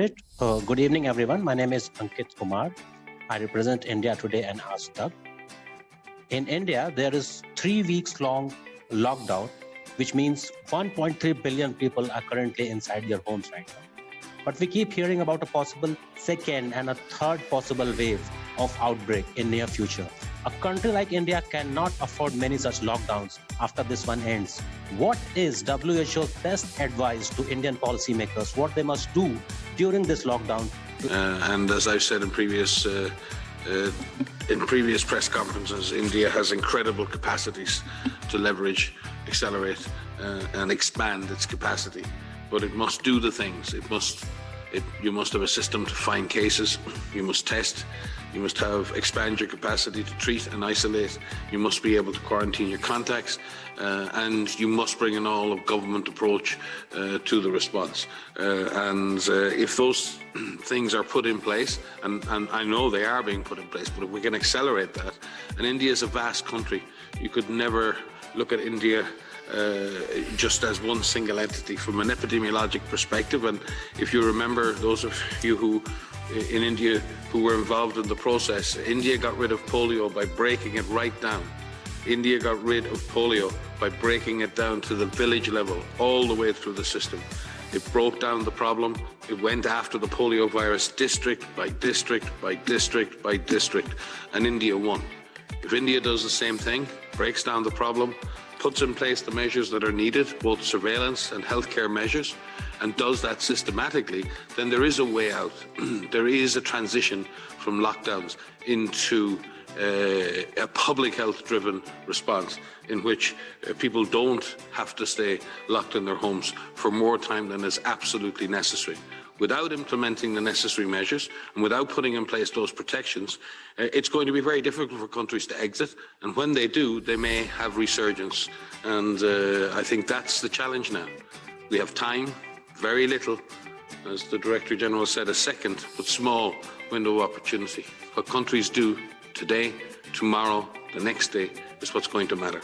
Good evening, everyone. My name is Ankit Kumar. I represent India Today and Aaj Tak. In India, there is 3 weeks long lockdown, which means 1.3 billion people are currently inside their homes right now. But we keep hearing about a possible second and a third possible wave of outbreak in near future. A country like India cannot afford many such lockdowns after this one ends. What is WHO's best advice to Indian policymakers, what they must do during this lockdown? And as I've said in previous press conferences, India has incredible capacities to leverage, accelerate, and expand its capacity. But it must do the things. You must have a system to find cases. You must test. You must expand your capacity to treat and isolate. You must be able to quarantine your contacts, and you must bring an all-of-government approach to the response. If those things are put in place, and I know they are being put in place, but if we can accelerate that, and India is a vast country, you could never look at India just as one single entity from an epidemiologic perspective. And if you remember, those of you who in India who were involved in the process, India got rid of polio by breaking it right down. India got rid of polio by breaking it down to the village level, all the way through the system. It broke down the problem. It went after the polio virus district by district by district by district, and India won. If India does the same thing, breaks down the problem, puts in place the measures that are needed, both surveillance and healthcare measures, and does that systematically, then there is a way out. There is a transition from lockdowns into a public health-driven response in which people don't have to stay locked in their homes for more time than is absolutely necessary. Without implementing the necessary measures and without putting in place those protections, it's going to be very difficult for countries to exit. And when they do, they may have resurgence. And I think that's the challenge now. We have time, very little, as the Director General said, a second, but small window of opportunity. What countries do today, tomorrow, the next day is what's going to matter.